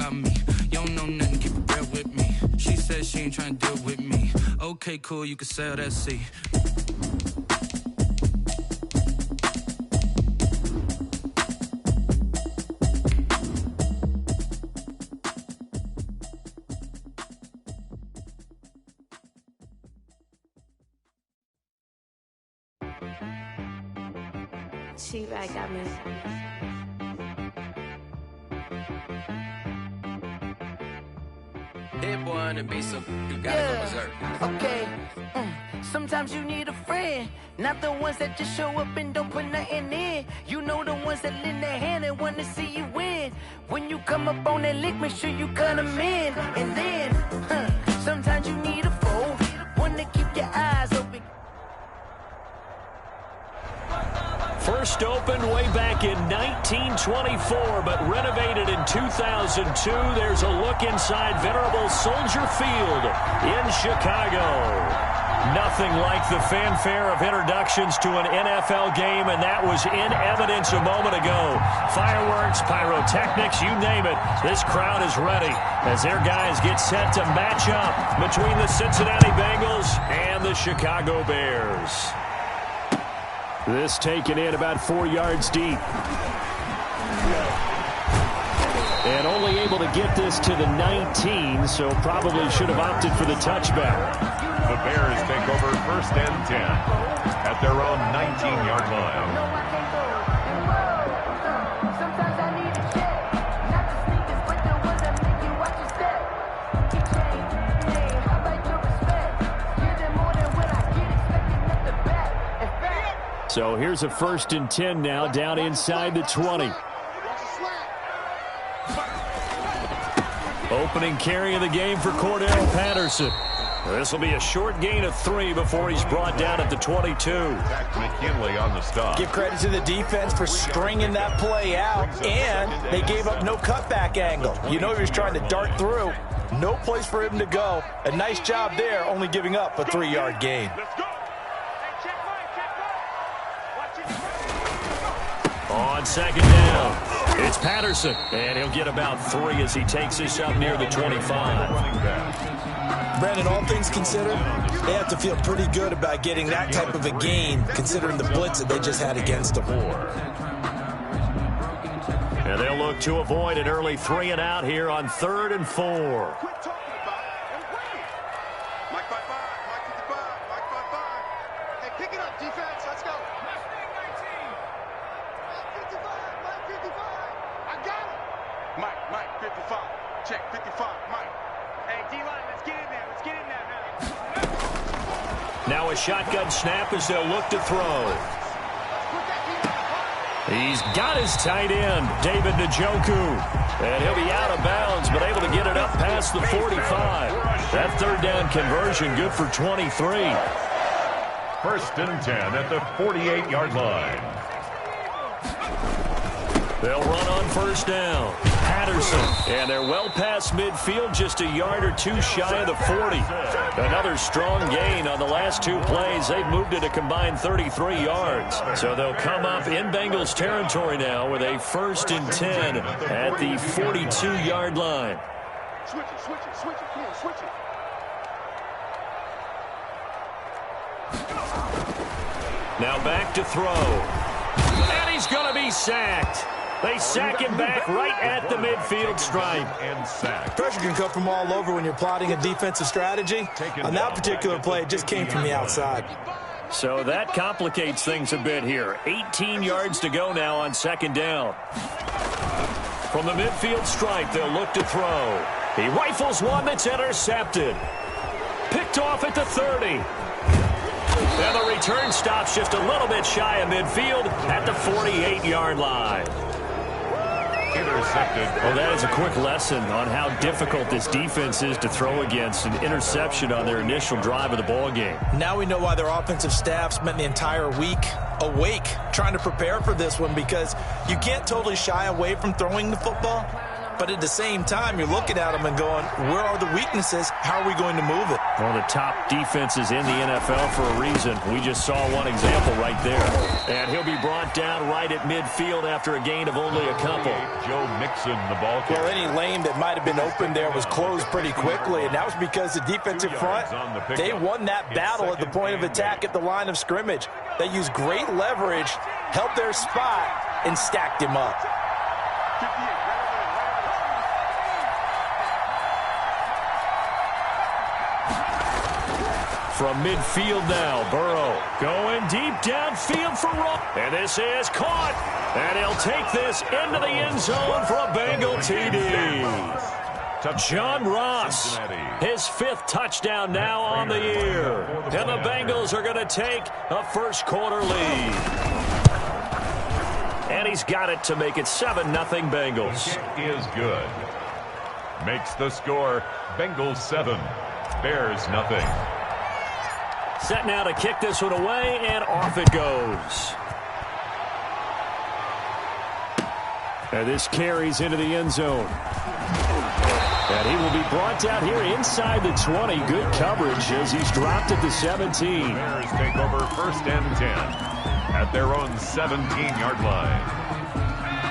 about me. You don't know nothing, keep it real with me. She said she ain't trying to deal with me. Okay, cool, you can sell that seat. She-Rag got me. Hit boy on the beat, so you gotta go berserk. Okay. Sometimes you need a friend, not the ones that just show up and don't put nothing in. You know the ones that lend their hand and want to see you win. When you come up on that lick, make sure you cut them in. And then, sometimes you need a foe, one to keep your eyes open. First opened way back in 1924, but renovated in 2002. There's a look inside venerable Soldier Field in Chicago. Nothing like the fanfare of introductions to an NFL game, and that was in evidence a moment ago. Fireworks, pyrotechnics, you name it. This crowd is ready as their guys get set to match up between the Cincinnati Bengals and the Chicago Bears. This taken in about 4 yards deep. And only able to get this to the 19, so probably should have opted for the touchback. The Bears take over 1st and 10 at their own 19-yard line. So here's a 1st and 10 now, down inside the 20. Opening carry of the game for Cordell Patterson. This will be a short gain of 3 before he's brought down at the 22. McKinley on the stop. Give credit to the defense for stringing that play out, and they gave up no cutback angle. You know he was trying to dart through. No place for him to go. A nice job there, only giving up a 3-yard gain. On 2nd down, it's Patterson, and he'll get about 3 as he takes this up near the 25. Brandon, all things considered, they have to feel pretty good about getting that type of a gain, considering the blitz that they just had against them. And they'll look to avoid an early 3 and out here on 3rd and 4. Now a shotgun snap as they'll look to throw. He's got his tight end, David Njoku. And he'll be out of bounds, but able to get it up past the 45. That 3rd down conversion good for 23. 1st and 10 at the 48-yard line. They'll run on 1st down. Patterson, and they're well past midfield, just a yard or 2 shy of the 40. Another strong gain on the last 2 plays. They've moved it a combined 33 yards. So they'll come up in Bengals territory now with a 1st and 10 at the 42-yard line. Switch it, come on, switch it. Now back to throw. And he's going to be sacked. They sack him back right at the midfield stripe. Pressure can come from all over when you're plotting a defensive strategy. On that particular play, it just came from the outside. So that complicates things a bit here. 18 yards to go now on 2nd down. From the midfield stripe, they'll look to throw. He rifles one that's intercepted. Picked off at the 30. And the return stops just a little bit shy of midfield at the 48-yard line. Intercepted. Well, that is a quick lesson on how difficult this defense is to throw against. An interception on their initial drive of the ball game. Now we know why their offensive staff spent the entire week awake trying to prepare for this one, because you can't totally shy away from throwing the football, But at the same time, you're looking at them and going, where are the weaknesses? How are we going to move it? One of the top defenses in the NFL for a reason. We just saw one example right there. And he'll be brought down right at midfield after a gain of only a couple. Joe Mixon, the ball carrier. Well, any lane that might have been open there was closed pretty quickly, and that was because the defensive front, they won that battle at the point of attack at the line of scrimmage. They used great leverage, held their spot, and stacked him up. From midfield now, Burrow going deep downfield for Ross. And this is caught. And he'll take this into the end zone for a Bengal TD. John Ross, his 5th touchdown now on the year. And the Bengals are going to take a first-quarter lead. And he's got it to make it 7-0 Bengals. Is good. Makes the score Bengals 7, Bears nothing. Set now to kick this one away, and off it goes. And this carries into the end zone. And he will be brought down here inside the 20. Good coverage as he's dropped at the 17. Bears take over 1st and 10 at their own 17-yard line.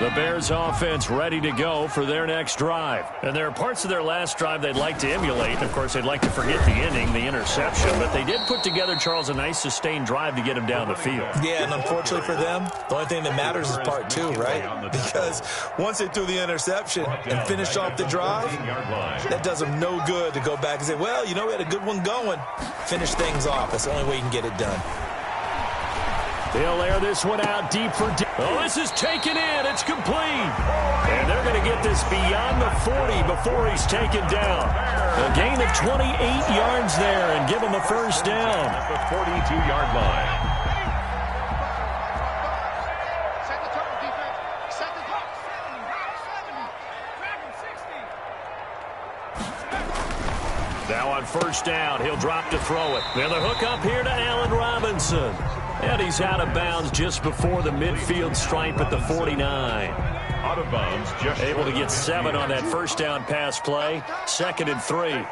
The Bears offense ready to go for their next drive. And there are parts of their last drive they'd like to emulate. Of course, they'd like to forget the ending, the interception. But they did put together, Charles, a nice sustained drive to get him down the field. Yeah, and unfortunately for them, the only thing that matters is part 2, right? Because once they threw the interception and finished off the drive, that does them no good to go back and say, well, you know, we had a good one going. Finish things off. That's the only way you can get it done. They'll air this one out deep for deep. Oh, this is taken in. It's complete. And they're going to get this beyond the 40 before he's taken down. A gain of 28 yards there and give him a first down. At the 42-yard line. Now on first down, he'll drop to throw it. And the hook up here to Allen Robinson. And he's out of bounds just before the midfield stripe at the 49. Out of bounds. Just able to get 7 on that first down pass play. 2nd and 3.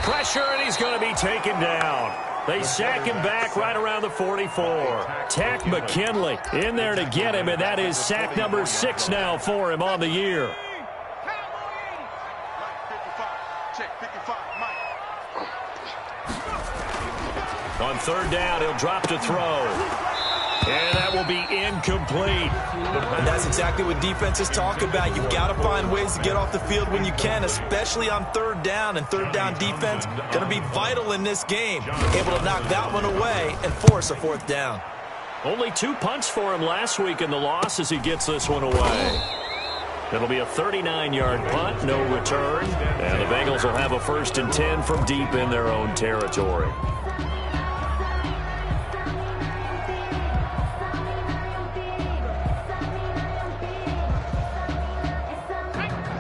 Pressure, and he's going to be taken down. They sack him back right around the 44. Tack McKinley in there to get him, and that is sack number 6 now for him on the year. On 3rd down, he'll drop to throw. And that will be incomplete. And that's exactly what defenses talk about. You've got to find ways to get off the field when you can, especially on 3rd down. And 3rd down defense going to be vital in this game. Able to knock that one away and force a 4th down. Only 2 punts for him last week in the loss as he gets this one away. It'll be a 39-yard punt, no return. And the Bengals will have a 1st and 10 from deep in their own territory.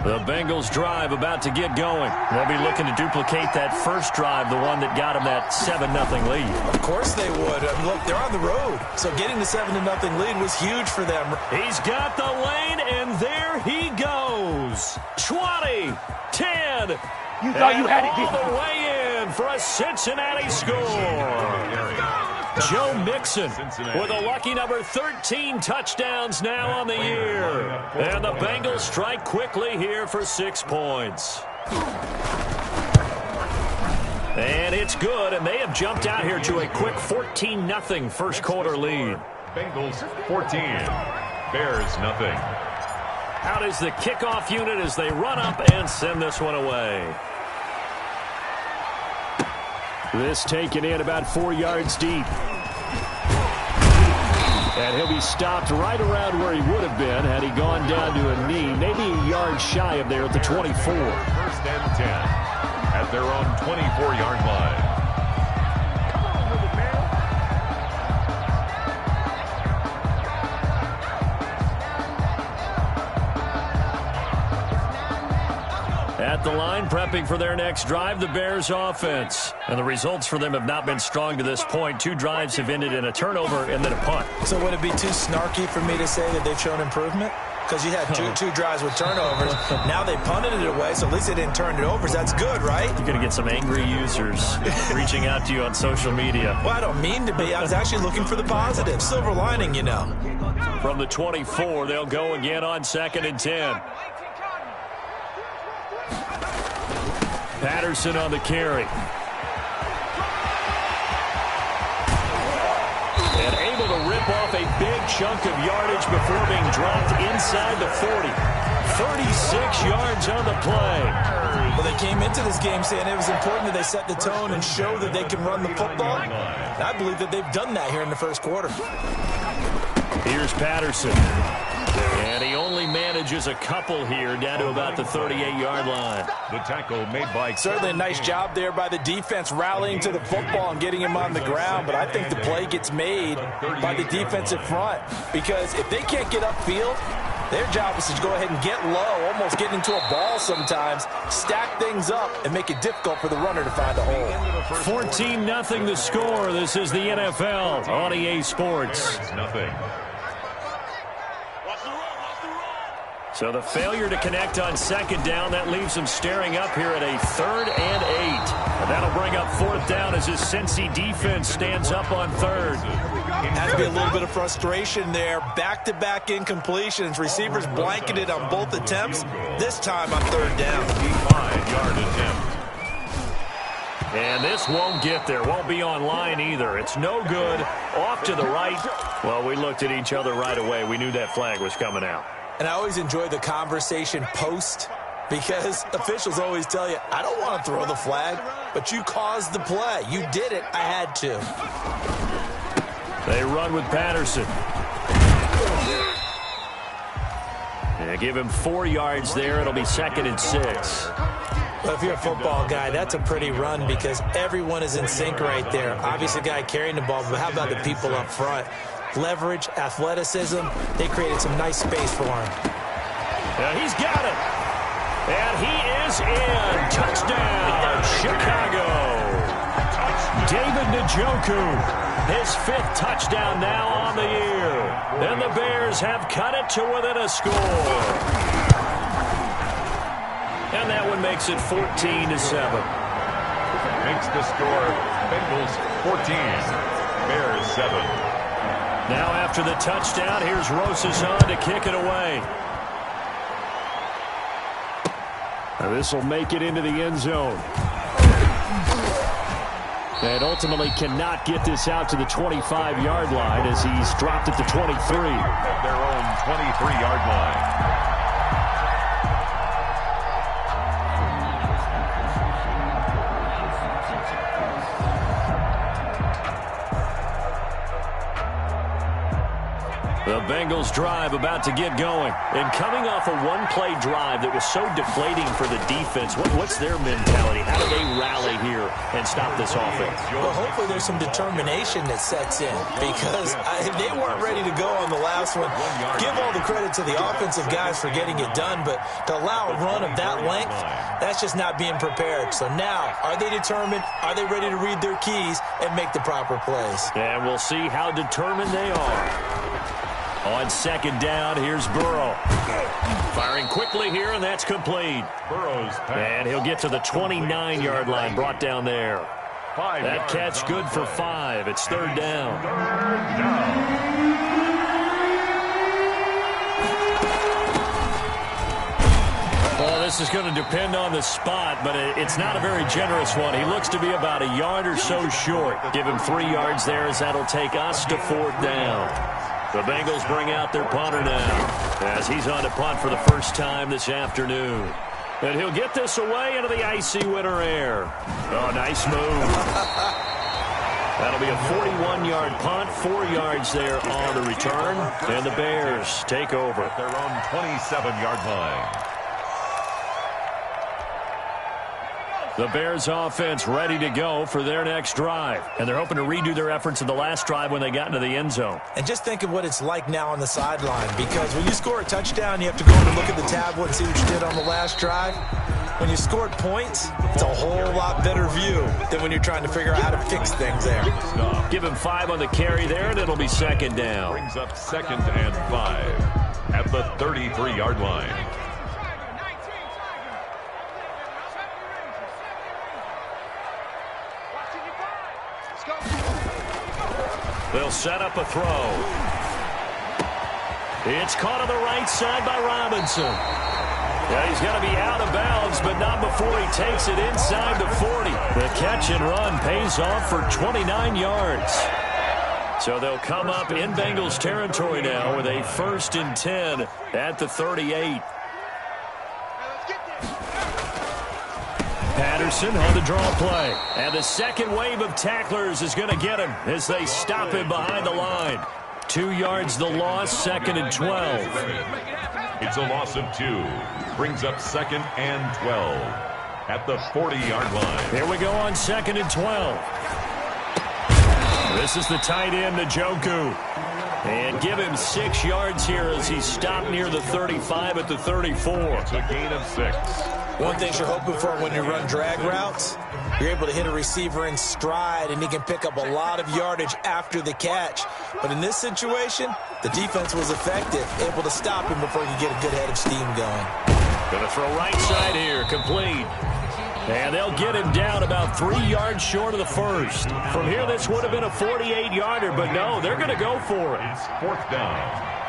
The Bengals drive about to get going. They'll be looking to duplicate that first drive, the one that got them that 7-0 lead. Of course they would. I mean, look, they're on the road. So getting the 7-0 lead was huge for them. He's got the lane, and there he goes. 20, 10. You thought you had it, didn't all the way in for a Cincinnati score. Joe Mixon with a lucky number 13 touchdowns now on the year. And the Bengals strike quickly here for 6 points. And it's good, and they have jumped out here to a quick 14-0 first quarter lead. Bengals 14, Bears nothing. Out is the kickoff unit as they run up and send this one away. This taken in about 4 yards deep. And he'll be stopped right around where he would have been had he gone down to a knee, maybe a yard shy of there at the 24. 1st and 10 at their own 24-yard line. At the line. line, prepping for their next drive, the Bears offense. And the results for them have not been strong to this point. 2 drives have ended in a turnover and then a punt. So would it be too snarky for me to say that they've shown improvement? Because you had two drives with turnovers. Now they punted it away, so at least they didn't turn it over. That's good, right? You're going to get some angry users reaching out to you on social media. Well, I don't mean to be. I was actually looking for the positive. Silver lining, you know. From the 24, they'll go again on 2nd and 10. Patterson on the carry. And able to rip off a big chunk of yardage before being dropped inside the 40. 36 yards on the play. Well, they came into this game saying it was important that they set the tone and show that they can run the football. And I believe that they've done that here in the first quarter. Here's Patterson. And he only manages a couple here down to about the 38-yard line. The tackle made by... Certainly a nice job there by the defense rallying to the football and getting him on the ground. But I think the play gets made by the defensive front. Because if they can't get upfield, their job is to go ahead and get low, almost get into a ball sometimes, stack things up, and make it difficult for the runner to find a hole. 14-0 the score. This is the NFL on EA Sports. Nothing. So the failure to connect on 2nd down, that leaves them staring up here at a 3rd and 8. And that'll bring up 4th down as his Cincy defense stands up on 3rd. Has to be a little bit of frustration there. Back-to-back incompletions. Receivers blanketed on both attempts, this time on 3rd down. 5-yard attempt. And this won't get there. Won't be online either. It's no good. Off to the right. Well, we looked at each other right away. We knew that flag was coming out. And I always enjoy the conversation post because officials always tell you, I don't want to throw the flag, but you caused the play. You did it. I had to. They run with Patterson. They give him 4 yards there. It'll be 2nd and 6. Well, if you're a football guy, that's a pretty run because everyone is in sync right there. Obviously, the guy carrying the ball, but how about the people up front? Leverage, athleticism, they created some nice space for him. Now he's got it. And he is in. Touchdown, Chicago. David Njoku, his 5th touchdown now on the year. And the Bears have cut it to within a score. And that one makes it 14-7. Makes the score Bengals 14, Bears 7. Now after the touchdown, here's Rosas on to kick it away. This will make it into the end zone. And ultimately cannot get this out to the 25-yard line as he's dropped at the 23. At their own 23-yard line. The Bengals drive about to get going. And coming off a one-play drive that was so deflating for the defense, what's their mentality? How do they rally here and stop this offense? Well, hopefully there's some determination that sets in because they weren't ready to go on the last one. Give all the credit to the offensive guys for getting it done, but to allow a run of that length, that's just not being prepared. So now, are they determined? Are they ready to read their keys and make the proper plays? And we'll see how determined they are. On 2nd down, here's Burrow. Firing quickly here, and that's complete. Burrow's pass. And he'll get to the 29-yard line, brought down there. That catch good for 5. It's 3rd down. Well, this is going to depend on the spot, but it's not a very generous one. He looks to be about a yard or so short. Give him 3 yards there as that'll take us to 4th down. The Bengals bring out their punter now as he's on to punt for the first time this afternoon. And he'll get this away into the icy winter air. Oh, nice move. That'll be a 41-yard punt, 4 yards there on the return. And the Bears take over. At their own 27-yard line. The Bears offense ready to go for their next drive. And they're hoping to redo their efforts in the last drive when they got into the end zone. And just think of what it's like now on the sideline, because when you score a touchdown, you have to go in and look at the tablet and see what you did on the last drive. when you scored points, it's a whole lot better view than when you're trying to figure out how to fix things there. Give him 5 on the carry there, and it'll be second down. Brings up 2nd and 5 at the 33-yard line. They'll set up a throw. It's caught on the right side by Robinson. Yeah, he's got to be out of bounds, but not before he takes it inside the 40. The catch and run pays off for 29 yards. So they'll come up in Bengals territory now with a 1st and 10 at the 38. Patterson on the draw play. And the second wave of tacklers is going to get him as they stop him behind the line. 2 yards the loss, 2nd and 12. It's a loss of 2. Brings up 2nd and 12 at the 40-yard line. Here we go on 2nd and 12. This is the tight end, Njoku. And give him 6 yards here as he's stopped near the 35 at the 34. It's a gain of 6. One thing you're hoping for when you run drag routes, you're able to hit a receiver in stride, and he can pick up a lot of yardage after the catch. But in this situation, the defense was effective, able to stop him before he could get a good head of steam going. Going to throw right side here, complete. And they'll get him down about 3 yards short of the first. From here, this would have been a 48-yarder, but no, they're going to go for it. It's 4th down.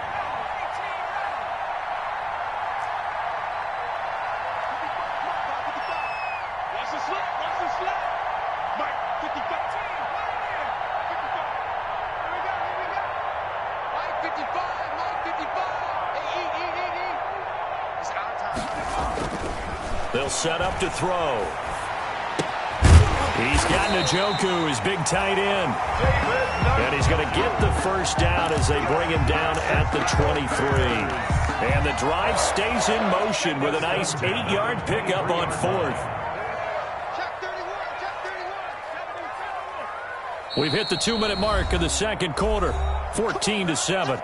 They'll set up to throw. He's got Njoku, his big tight end. And he's going to get the first down as they bring him down at the 23. And the drive stays in motion with a nice 8-yard pickup on 4th. We've hit the 2-minute mark of the second quarter, 14-7.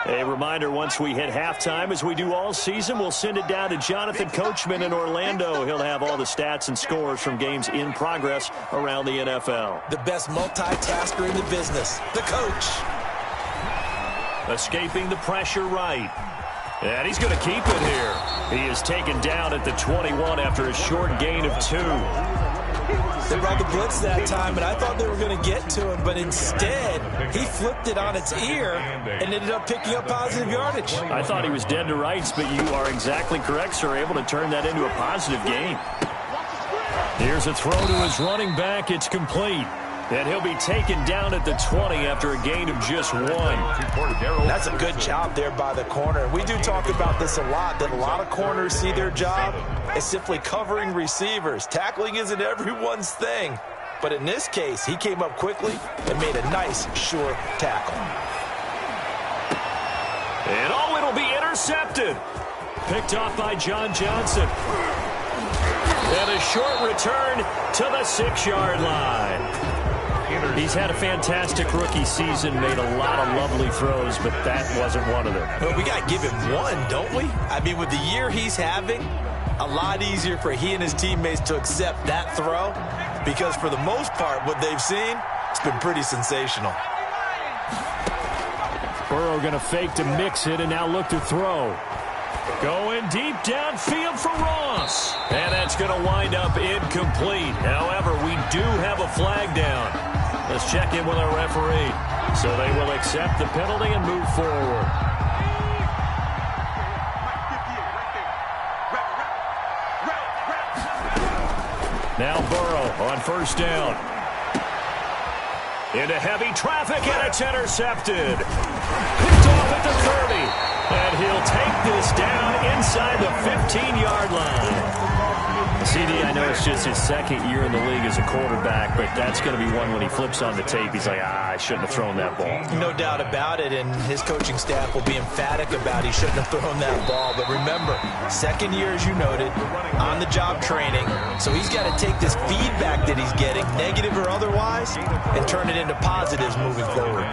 A reminder, once we hit halftime, as we do all season, we'll send it down to Jonathan Coachman in Orlando. He'll have all the stats and scores from games in progress around the NFL. The best multitasker in the business, the coach. Escaping the pressure right. And he's going to keep it here. He is taken down at the 21 after a short gain of 2. They brought the blitz that time, and I thought they were going to get to him, but instead, he flipped it on its ear and ended up picking up positive yardage. I thought he was dead to rights, but you are exactly correct, sir, able to turn that into a positive gain. Here's a throw to his running back. It's complete. And he'll be taken down at the 20 after a gain of just 1. That's a good job there by the corner. We do talk about this a lot, that a lot of corners see their job as simply covering receivers. Tackling isn't everyone's thing. But in this case, he came up quickly and made a nice, sure tackle. And it'll be intercepted. Picked off by John Johnson. And a short return to the 6-yard line. He's had a fantastic rookie season, made a lot of lovely throws, but that wasn't one of them. Well, we got to give him one, don't we? I mean, with the year he's having, a lot easier for he and his teammates to accept that throw, because for the most part, what they've seen, it's been pretty sensational. Burrow going to fake to mix it and now look to throw. Going deep downfield for Ross. And that's going to wind up incomplete. However, we do have a flag down. Let's check in with our referee. So they will accept the penalty and move forward. Now Burrow on first down. Into heavy traffic, and it's intercepted. Picked off at the 30. And he'll take this down inside the 15-yard line. CD, I know it's just his second year in the league as a quarterback, but that's going to be one when he flips on the tape. He's like, I shouldn't have thrown that ball. No doubt about it, and his coaching staff will be emphatic about he shouldn't have thrown that ball. But remember, second year, as you noted, on-the-job training. So he's got to take this feedback that he's getting, negative or otherwise, and turn it into positives moving forward.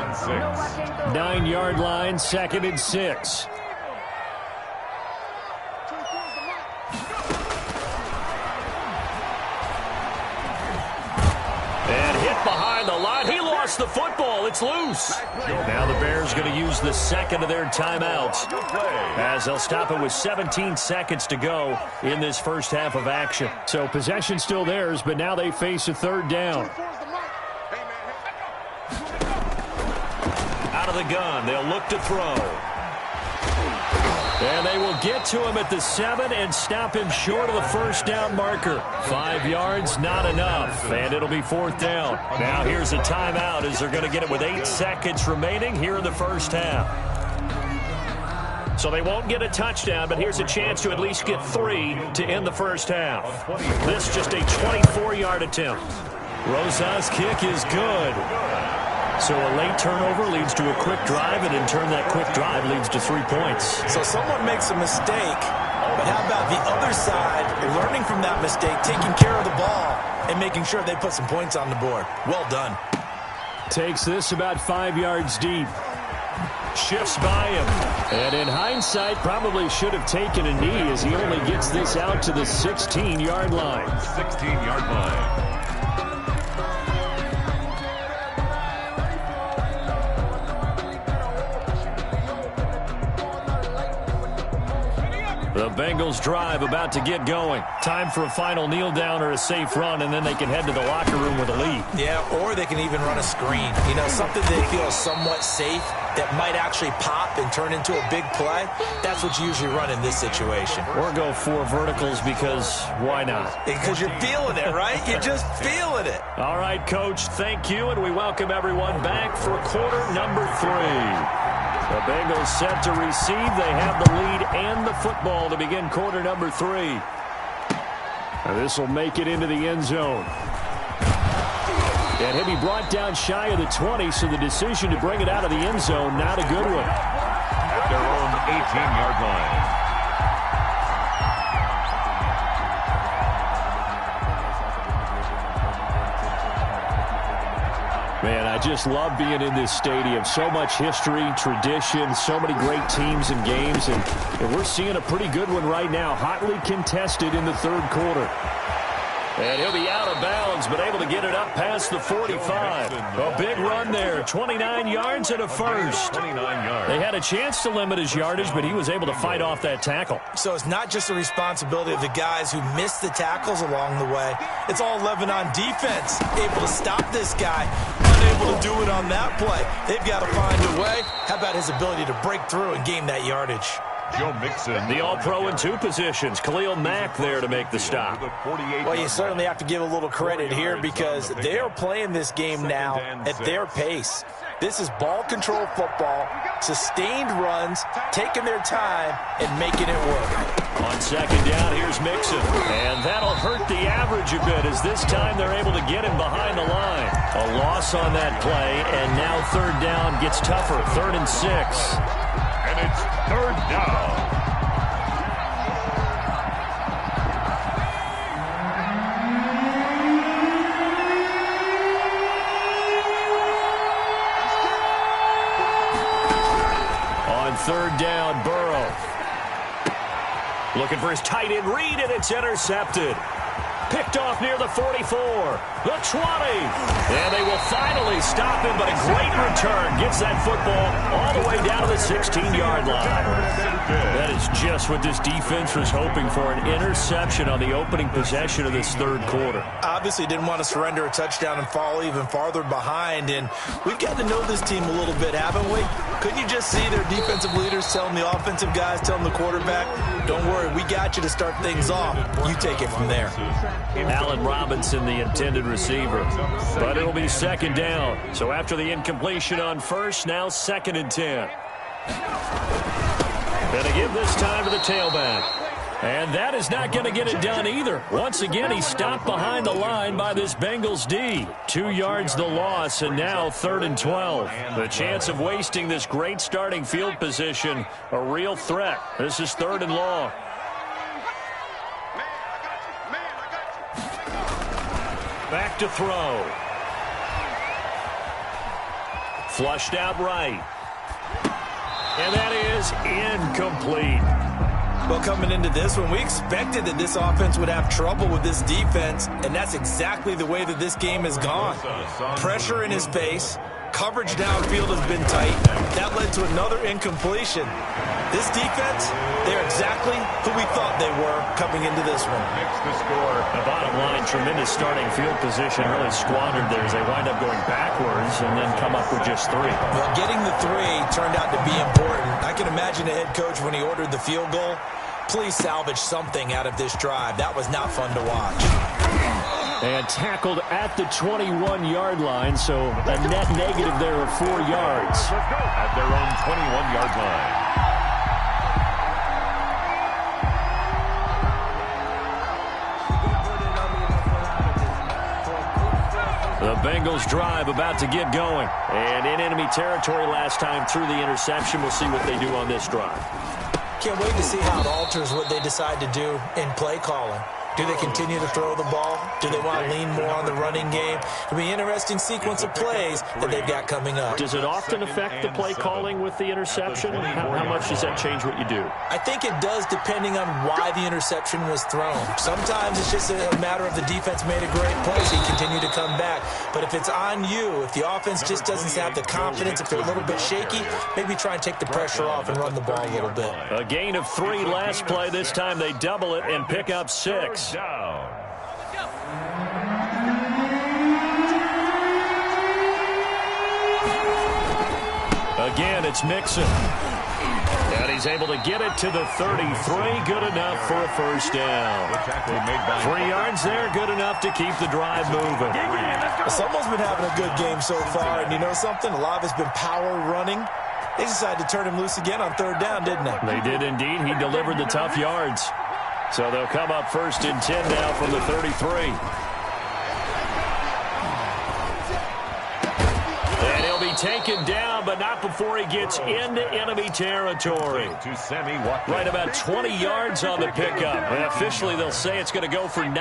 9-yard line, 2nd and 6. lost the football. It's loose. Now the Bears going to use the second of their timeouts as they'll stop it with 17 seconds to go in this first half of action. So possession still theirs, but now they face a third down. Out of the gun, they'll look to throw. And they will get to him at the 7 and stop him short of the first down marker. 5 yards, not enough, and it'll be fourth down. Now here's a timeout as they're going to get it with 8 seconds remaining here in the first half. So they won't get a touchdown, but here's a chance to at least get 3 to end the first half. This just a 24-yard attempt. Rosa's kick is good. So a late turnover leads to a quick drive, and in turn that quick drive leads to 3 points. So someone makes a mistake, but how about the other side learning from that mistake, taking care of the ball, and making sure they put some points on the board? Well done. Takes this about 5 yards deep. Shifts by him. And in hindsight, probably should have taken a knee as he only gets this out to the 16-yard line. 16-yard line. The Bengals drive about to get going. Time for a final kneel down or a safe run, and then they can head to the locker room with a lead. Yeah, or they can even run a screen. You know, something they feel somewhat safe that might actually pop and turn into a big play. That's what you usually run in this situation. Or go 4 verticals because why not? Because you're feeling it, right? You're just feeling it. All right, Coach, thank you, and we welcome everyone back for quarter number 3. The Bengals set to receive. They have the lead and the football to begin quarter number 3. And this will make it into the end zone. And he'll be brought down shy of the 20, so the decision to bring it out of the end zone, not a good one. At their own 18-yard line. Man, I just love being in this stadium. So much history, tradition, so many great teams and games, and we're seeing a pretty good one right now, hotly contested in the third quarter. And he'll be out of bounds, but able to get it up past the 45. A big run there, 29 yards and a first. 29 yards. They had a chance to limit his yardage, but he was able to fight off that tackle. So it's not just the responsibility of the guys who missed the tackles along the way. It's all Lebanon defense, able to stop this guy, unable to do it on that play. They've got to find a way. How about his ability to break through and gain that yardage? Joe Mixon. The all-pro in 2 positions. Khalil Mack there to make the stop. Well, you certainly have to give a little credit here because they are playing this game now at their pace. This is ball control football, sustained runs, taking their time, and making it work. On second down, here's Mixon. And that'll hurt the average a bit as this time they're able to get him behind the line. A loss on that play, and now third down gets tougher. 3rd and 6. And it's third down. On third down, Burrow. Looking for his tight end read, and it's intercepted. Picked off near the 44, the 20, and they will finally stop him, but a great return gets that football all the way down to the 16-yard line. That is just what this defense was hoping for, an interception on the opening possession of this third quarter. Obviously didn't want to surrender a touchdown and fall even farther behind, and we've gotten to know this team a little bit, haven't we? Couldn't you just see their defensive leaders telling the offensive guys, telling the quarterback, don't worry, we got you to start things off. You take it from there. Allen Robinson, the intended receiver. But it'll be second down. So after the incompletion on first, now 2nd and 10. Gonna give this time to the tailback. And that is not going to get it done either. Once again, he stopped behind the line by this Bengals D. 2 yards the loss, and now 3rd and 12. The chance of wasting this great starting field position, a real threat. This is 3rd and long. Back to throw. Flushed out right. And that is incomplete. Well, coming into this one, we expected that this offense would have trouble with this defense, and that's exactly the way that this game has gone. Pressure in his face. Coverage downfield has been tight. That led to another incompletion. This defense, they're exactly who we thought they were coming into this one. Makes the score. The bottom line, tremendous starting field position, really squandered there as they wind up going backwards and then come up with just 3. Well, getting the 3 turned out to be important. I can imagine the head coach when he ordered the field goal. Please salvage something out of this drive. That was not fun to watch. And tackled at the 21-yard line, so a net negative there of 4 yards. At their own 21-yard line. The Bengals drive about to get going. And in enemy territory last time through the interception. We'll see what they do on this drive. Can't wait to see how it alters what they decide to do in play calling. Do they continue to throw the ball? Do they want to lean more on the running game? It'll be an interesting sequence of plays that they've got coming up. Does it often affect the play calling with the interception? How much does that change what you do? I think it does depending on why the interception was thrown. Sometimes it's just a matter of the defense made a great play, so you continue to come back. But if it's on you, if the offense just doesn't have the confidence, if they're a little bit shaky, maybe try and take the pressure off and run the ball a little bit. A gain of 3 last play. This time they double it and pick up 6. Down. Again, it's Mixon. And he's able to get it to the 33. Good enough for a first down. 3 yards there, good enough to keep the drive moving. Someone's been having a good game so far, and you know something? A lot of it's been power running. They decided to turn him loose again on 3rd down, didn't they? They did indeed. He delivered the tough yards. So they'll come up 1st and 10 now from the 33. And he'll be taken down, but not before he gets into enemy territory. Right about 20 yards on the pickup. And officially, they'll say it's going to go for 19.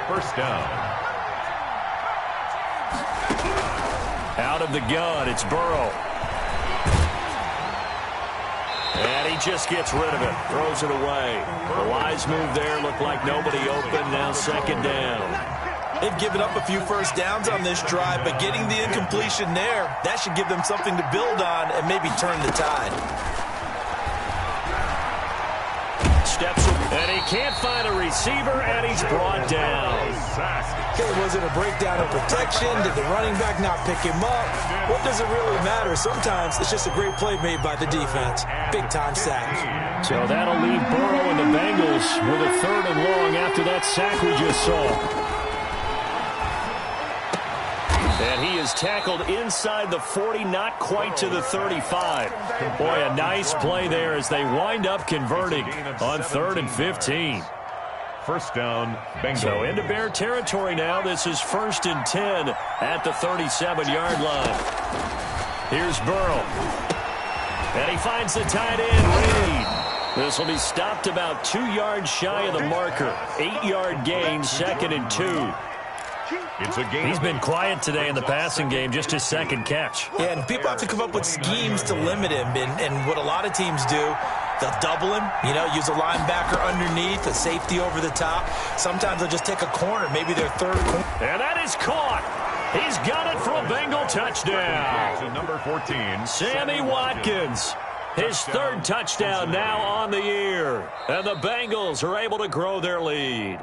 First down. Out of the gun, it's Burrow. And he just gets rid of it, throws it away. The wise move there, looked like nobody open, now 2nd down. They've given up a few first downs on this drive, but getting the incompletion there, that should give them something to build on and maybe turn the tide. Steps and he can't find a receiver, and he's brought down. Okay, was it a breakdown in protection? Did the running back not pick him up? What does it really matter? Sometimes it's just a great play made by the defense. Big-time sack. So that'll leave Burrow and the Bengals with a 3rd and long after that sack we just saw. And he is tackled inside the 40, not quite to the 35. Boy, a nice play there as they wind up converting on 3rd and 15. First down, Bengals. So into Bear territory now. This is 1st and 10 at the 37-yard line. Here's Burrow. And he finds the tight end, Reed. This will be stopped about 2 yards shy of the marker. 8-yard gain, 2nd and 2. He's been quiet today in the passing game, just his 2nd catch. Yeah, and people have to come up with schemes to limit him. And what a lot of teams do, they'll double him, use a linebacker underneath, a safety over the top. Sometimes they'll just take a corner, maybe their 3rd corner. And that is caught. He's got it for a Bengal touchdown. To number 14, Sammy Watkins. His 3rd touchdown now on the year. And the Bengals are able to grow their lead.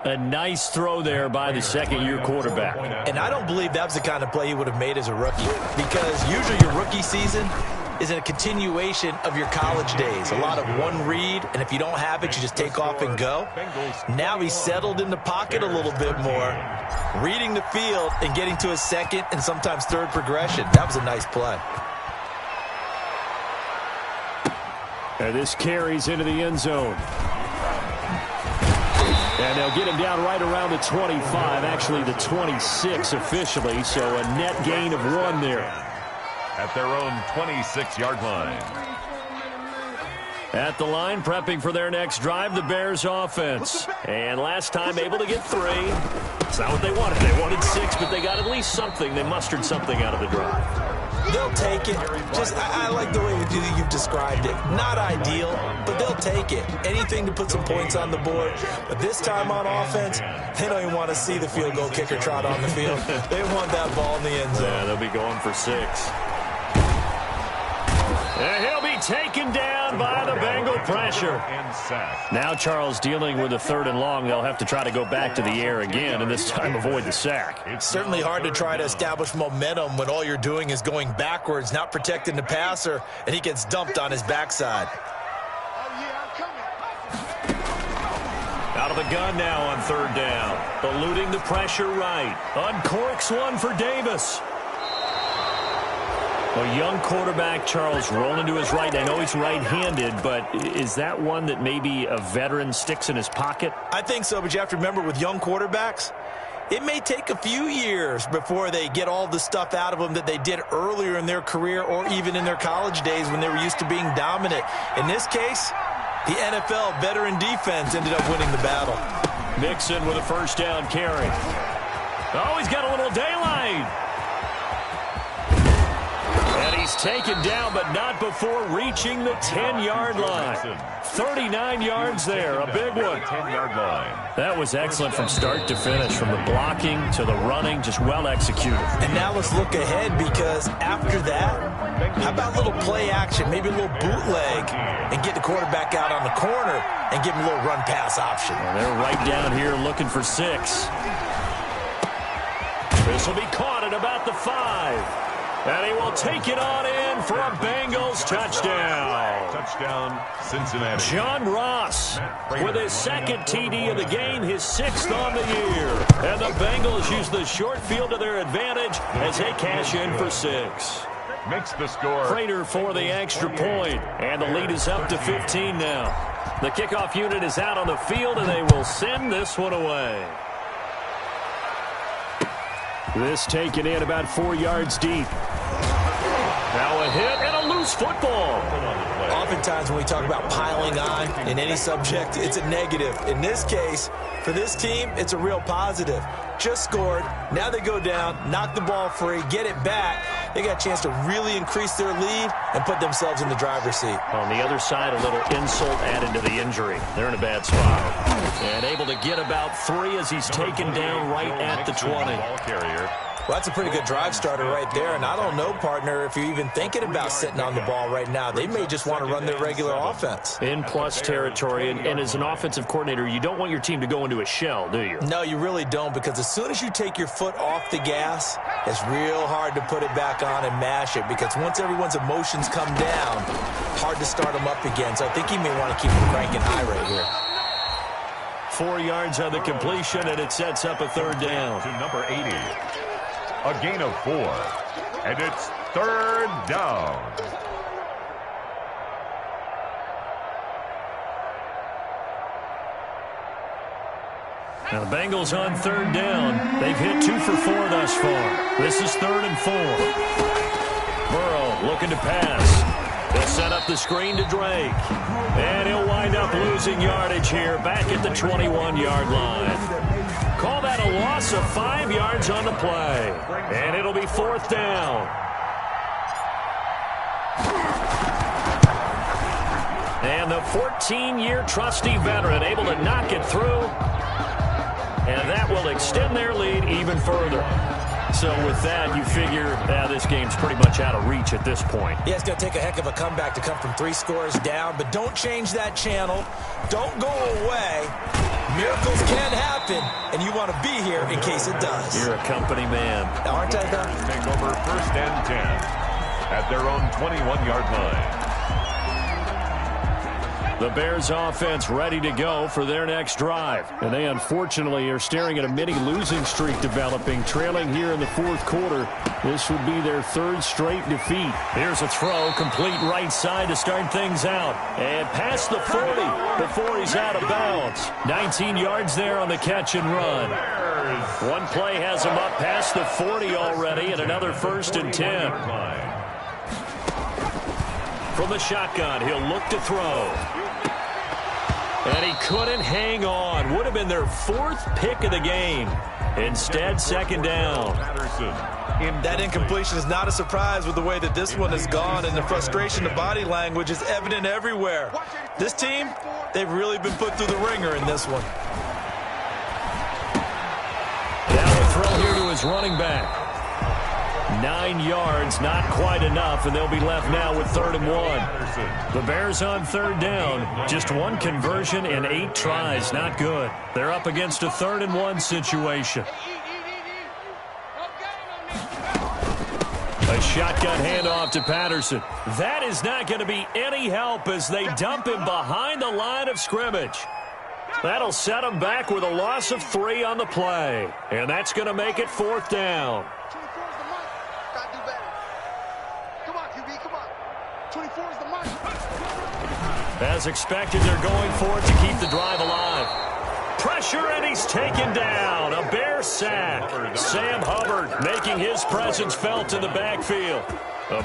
A nice throw there by the 2nd-year quarterback. And I don't believe that was the kind of play he would have made as a rookie, because usually your rookie season is a continuation of your college days. A lot of one read, and if you don't have it, you just take off and go. Now he's settled in the pocket a little bit more, reading the field and getting to his 2nd and sometimes 3rd progression. That was a nice play. And this carries into the end zone. And they'll get him down right around the 25, actually the 26 officially, so a net gain of 1 there. At their own 26-yard line. At the line, prepping for their next drive, the Bears offense. And last time able to get 3. It's not what they wanted. They wanted 6, but they got at least something. They mustered something out of the drive. They'll take it. Just, I like the way you've described it. Not ideal, but they'll take it. Anything to put some points on the board. But this time on offense, they don't even want to see the field goal kicker trot on the field. They want that ball in the end zone. Yeah, they'll be going for 6. And he'll be taken down by the Bengal pressure. Now Charles dealing with a 3rd and long. They'll have to try to go back to the air again, and this time avoid the sack. It's certainly hard to try to establish momentum when all you're doing is going backwards, not protecting the passer, and he gets dumped on his backside. Out of the gun now on 3rd down. Eluding the pressure right. Uncorks one for Davis. A young quarterback, Charles, rolling to his right. I know he's right-handed, but is that one that maybe a veteran sticks in his pocket? I think so, but you have to remember with young quarterbacks, it may take a few years before they get all the stuff out of them that they did earlier in their career or even in their college days when they were used to being dominant. In this case, the NFL veteran defense ended up winning the battle. Mixon with a 1st down carry. Oh, he's got a little daylight. And he's taken down, but not before reaching the 10-yard line. 39 yards there, a big one. 10-yard line. That was excellent from start to finish, from the blocking to the running, just well executed. And now let's look ahead, because after that, how about a little play action, maybe a little bootleg, and get the quarterback out on the corner and give him a little run-pass option. And they're right down here looking for 6. This will be caught at about the 5. And he will take it on in for a Bengals touchdown. Touchdown, Cincinnati. John Ross with his 2nd TD of the game, his 6th on the year. And the Bengals use the short field to their advantage as they cash in for 6. Makes the score. Prater for the extra point. And the lead is up to 15 now. The kickoff unit is out on the field, and they will send this one away. This taken in about 4 yards deep. Now a hit and a loose football. Oftentimes when we talk about piling on in any subject, it's a negative. In this case, for this team, it's a real positive. Just scored. Now they go down, knock the ball free, get it back. They got a chance to really increase their lead and put themselves in the driver's seat. On the other side, a little insult added to the injury. They're in a bad spot. And able to get about 3 as he's taken down right at the 20. Ball carrier. Well, that's a pretty good drive starter right there. And I don't know, partner, if you're even thinking about sitting on the ball right now. They may just want to run their regular offense. In plus territory. And as an offensive coordinator, you don't want your team to go into a shell, do you? No, you really don't, because as soon as you take your foot off the gas, it's real hard to put it back on and mash it, because once everyone's emotions come down, hard to start them up again. So I think you may want to keep them cranking high right here. 4 yards on the completion, and it sets up a 3rd down. To number 80. A gain of 4. And it's 3rd down. Now the Bengals on 3rd down. They've hit 2 for 4 thus far. This is 3rd and 4. Burrow looking to pass. They'll set up the screen to Drake. And he'll wind up losing yardage here back at the 21-yard line. Call that a loss of 5 yards on the play. And it'll be 4th down. And the 14-year trusty veteran able to knock it through. And that will extend their lead even further. So with that, you figure this game's pretty much out of reach at this point. Yeah, it's going to take a heck of a comeback to come from 3 scores down, but don't change that channel. Don't go away. Miracles can happen, and you want to be here in case it does. You're a company man. Aren't I, though? Take over 1st and 10 at their own 21-yard line. The Bears offense ready to go for their next drive. And they unfortunately are staring at a mini losing streak developing, trailing here in the 4th quarter. This would be their 3rd straight defeat. Here's a throw, complete right side to start things out. And past the 40 before he's out of bounds. 19 yards there on the catch and run. One play has him up past the 40 already, and another 1st and 10. From the shotgun, he'll look to throw. And he couldn't hang on. Would have been their 4th pick of the game. Instead, second down. That incompletion is not a surprise with the way that this one has gone, and the frustration, the body language is evident everywhere. This team, they've really been put through the ringer in this one. Now a throw here to his running back. 9 yards, not quite enough, and they'll be left now with 3rd and 1. The Bears on 3rd down. Just 1 conversion and 8 tries. Not good. They're up against a 3rd and 1 situation. A shotgun handoff to Patterson. That is not going to be any help as they dump him behind the line of scrimmage. That'll set him back with a loss of 3 on the play. And that's going to make it 4th down. As expected, they're going for it to keep the drive alive. Pressure, and he's taken down. A Bear sack. Sam Hubbard making his presence felt in the backfield.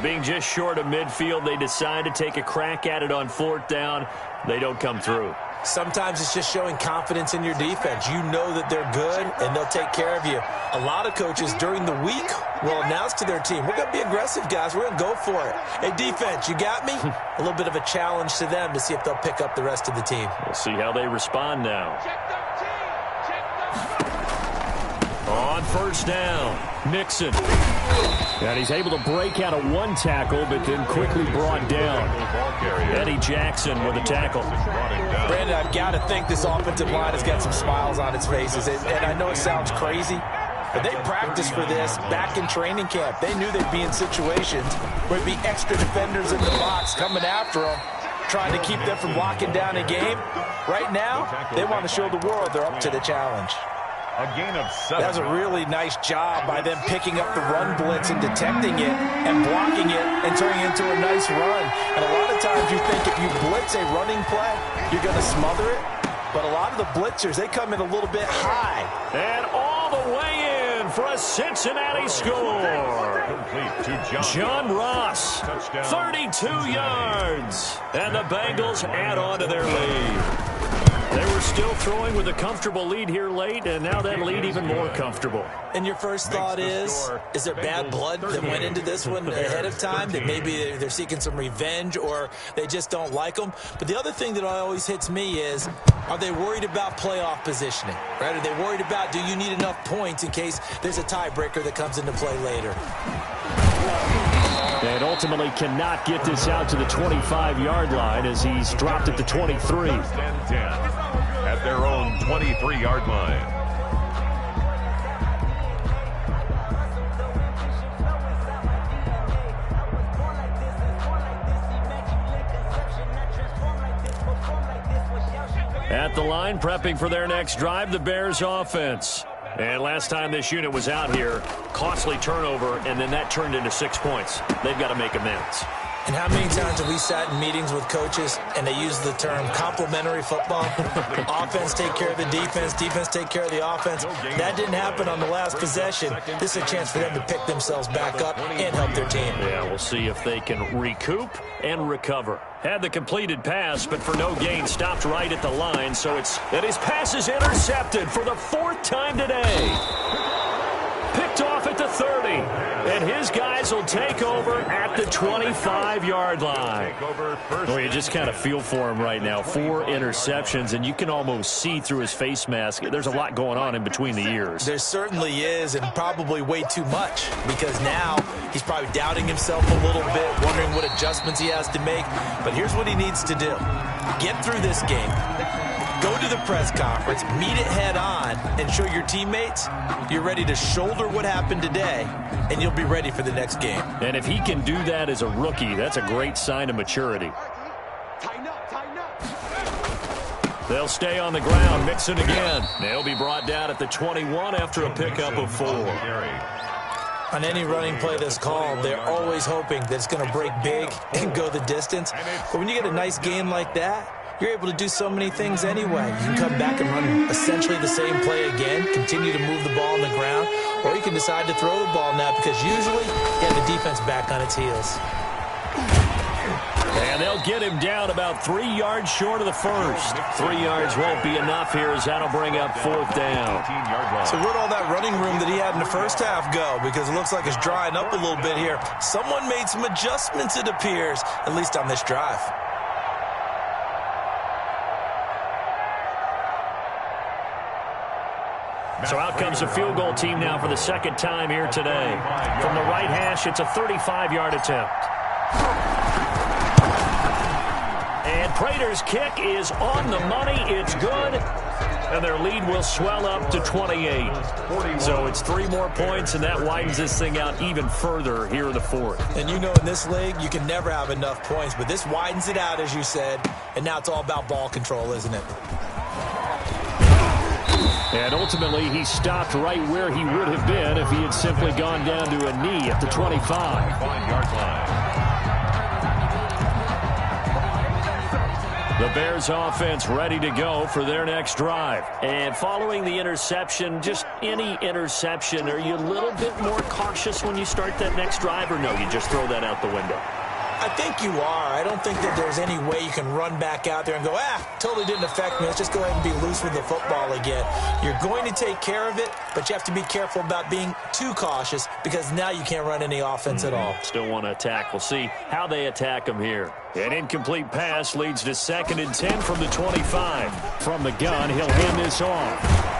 Being just short of midfield, they decide to take a crack at it on 4th down. They don't come through. Sometimes it's just showing confidence in your defense. You know that they're good, and they'll take care of you. A lot of coaches during the week will announce to their team, we're going to be aggressive, guys. We're going to go for it. Hey, defense, you got me? A little bit of a challenge to them to see if they'll pick up the rest of the team. We'll see how they respond now. On 1st down, Nixon. And he's able to break out of 1 tackle, but then quickly brought down. Eddie Jackson with a tackle. Brandon, I've got to think this offensive line has got some smiles on its faces. And I know it sounds crazy, but they practiced for this back in training camp. They knew they'd be in situations where there'd be extra defenders in the box coming after them, trying to keep them from locking down a game. Right now, they want to show the world they're up to the challenge. A gain of 7. That was a really nice job by them picking up the run blitz and detecting it and blocking it and turning it into a nice run. And a lot of times you think if you blitz a running play, you're going to smother it. But a lot of the blitzers, they come in a little bit high. And all the way in for a Cincinnati score. John Ross, 32 yards. And the Bengals add on to their lead. They were still throwing with a comfortable lead here late, and now that lead even more comfortable. And your first thought is there bad blood that went into this one ahead of time, that maybe they're seeking some revenge or they just don't like them? But the other thing that always hits me is, are they worried about playoff positioning? Right? Are they worried about, do you need enough points in case there's a tiebreaker that comes into play later? And ultimately cannot get this out to the 25-yard line as he's dropped at the 23. At their own 23-yard line. At the line, prepping for their next drive, the Bears offense. And last time this unit was out here, costly turnover, and then that turned into 6 points. They've got to make amends. And how many times have we sat in meetings with coaches and they use the term complementary football? Offense take care of the defense, defense take care of the offense. That didn't happen on the last possession. This is a chance for them to pick themselves back up and help their team. Yeah, we'll see if they can recoup and recover. Had the completed pass, but for no gain, stopped right at the line, so his pass is intercepted for the 4th time today. Picked off at the 30, and his guys will take over at the 25-yard line. Well, you just kind of feel for him right now. 4 interceptions, and you can almost see through his face mask. There's a lot going on in between the ears. There certainly is, and probably way too much, because now he's probably doubting himself a little bit, wondering what adjustments he has to make. But here's what he needs to do. Get through this game. Go to the press conference, meet it head on, and show your teammates you're ready to shoulder what happened today, and you'll be ready for the next game. And if he can do that as a rookie, that's a great sign of maturity. They'll stay on the ground, Mixon again. They'll be brought down at the 21 after a pickup of 4. On any running play that's called, they're always hoping that it's going to break big and go the distance. But when you get a nice game like that, you're able to do so many things anyway. You can come back and run essentially the same play again, continue to move the ball on the ground, or you can decide to throw the ball now because usually you have the defense back on its heels. And they'll get him down about 3 yards short of the first. 3 yards won't be enough here as that'll bring up 4th down. So where'd all that running room that he had in the first half go? Because it looks like it's drying up a little bit here. Someone made some adjustments, it appears, at least on this drive. So out comes a field goal team now for the second time here today. From the right hash, it's a 35-yard attempt. And Prater's kick is on the money. It's good. And their lead will swell up to 28. So it's 3 more points, and that widens this thing out even further here in the 4th. And you know in this league, you can never have enough points. But this widens it out, as you said. And now it's all about ball control, isn't it? And ultimately, he stopped right where he would have been if he had simply gone down to a knee at the 25. 5-yard line. The Bears offense ready to go for their next drive. And following the interception, just any interception, are you a little bit more cautious when you start that next drive, or no, you just throw that out the window? I think you are. I don't think that there's any way you can run back out there and go, totally didn't affect me. Let's just go ahead and be loose with the football again. You're going to take care of it, but you have to be careful about being too cautious because now you can't run any offense at all. Still want to attack. We'll see how they attack them here. An incomplete pass leads to 2nd and 10 from the 25. From the gun, he'll hand this off.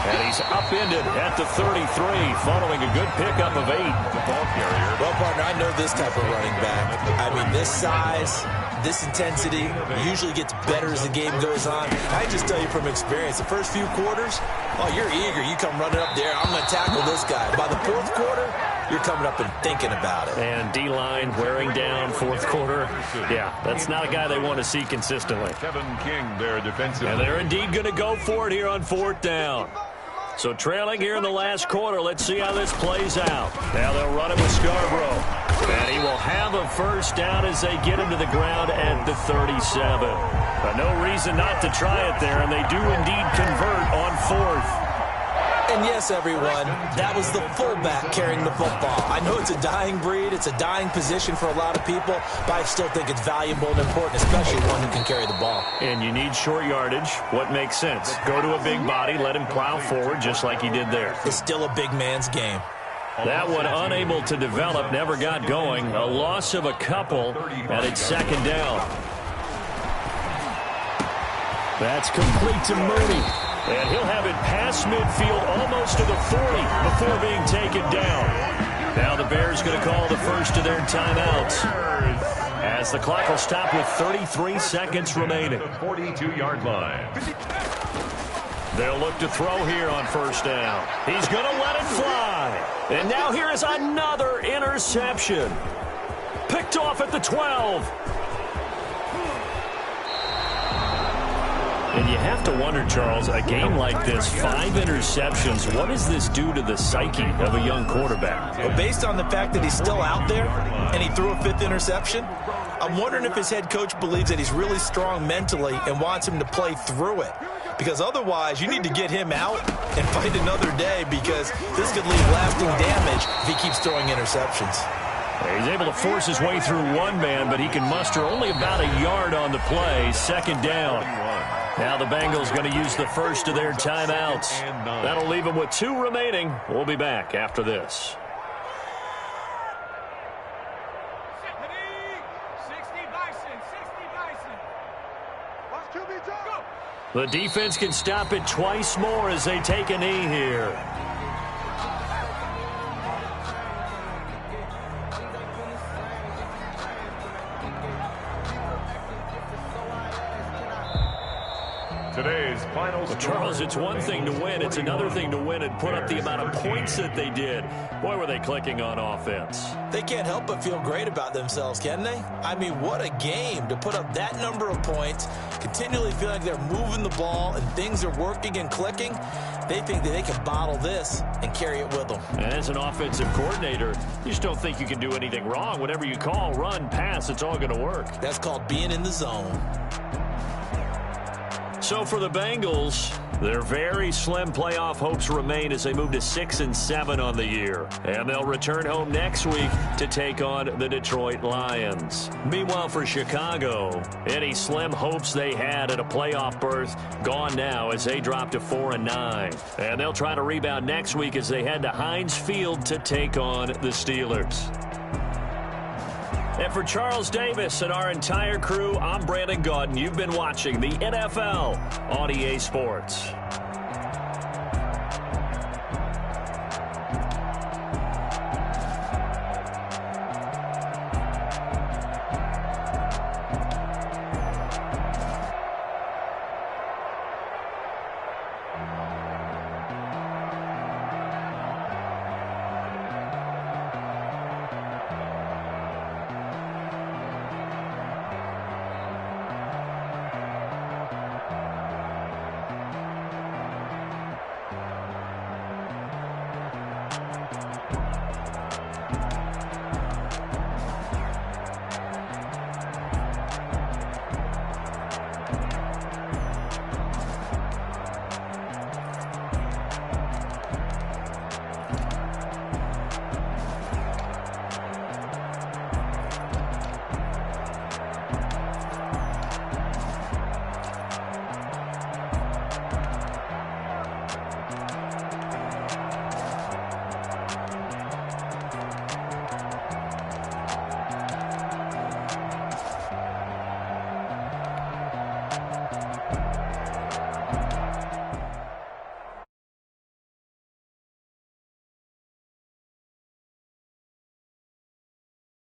And he's upended at the 33, following a good pickup of 8. Well, partner, I know this type of running back. I mean, this size, this intensity usually gets better as the game goes on. I just tell you from experience, the first few quarters, you're eager. You come running up there, I'm going to tackle this guy. By the 4th quarter, you're coming up and thinking about it. And D-line wearing down 4th quarter. Yeah, that's not a guy they want to see consistently. Kevin King, their defensive. And they're indeed going to go for it here on 4th down. So trailing here in the last quarter, let's see how this plays out. Now they'll run it with Scarborough. And he will have a first down as they get him to the ground at the 37. But no reason not to try it there, and they do indeed convert on 4th. And yes, everyone, that was the fullback carrying the football. I know it's a dying breed, it's a dying position for a lot of people, but I still think it's valuable and important, especially one who can carry the ball. And you need short yardage. What makes sense? Go to a big body, let him plow forward just like he did there. It's still a big man's game. That one unable to develop, never got going. A loss of a couple, and it's 2nd down. That's complete to Mooney. And he'll have it past midfield almost to the 40 before being taken down. Now the Bears going to call the first of their timeouts as the clock will stop with 33 seconds remaining. 42-yard line. They'll look to throw here on 1st down. He's going to let it fly. And now here is another interception. Picked off at the 12. And you have to wonder, Charles, a game like this, 5 interceptions, what does this do to the psyche of a young quarterback? Well, based on the fact that he's still out there and he threw a 5th interception, I'm wondering if his head coach believes that he's really strong mentally and wants him to play through it. Because otherwise, you need to get him out and fight another day because this could leave lasting damage if he keeps throwing interceptions. He's able to force his way through one man, but he can muster only about a yard on the play. 2nd down. Now the Bengals going to use the first of their timeouts. That'll leave them with 2 remaining. We'll be back after this. The defense can stop it twice more as they take a knee here. Today's final score. Charles, it's one thing to win. It's another thing to win and put up the amount of points that they did. Boy, were they clicking on offense. They can't help but feel great about themselves, can they? I mean, what a game to put up that number of points, continually feel like they're moving the ball and things are working and clicking. They think that they can bottle this and carry it with them. And as an offensive coordinator, you just don't think you can do anything wrong. Whatever you call, run, pass, it's all going to work. That's called being in the zone. So for the Bengals, Their very slim playoff hopes remain as they move to 6-7 on the year. And they'll return home next week to take on the Detroit Lions. Meanwhile, for Chicago, any slim hopes they had at a playoff berth gone now as they drop to 4-9. And they'll try to rebound next week as they head to Heinz Field to take on the Steelers. And for Charles Davis and our entire crew, I'm Brandon Gaudin. You've been watching the NFL on EA Sports.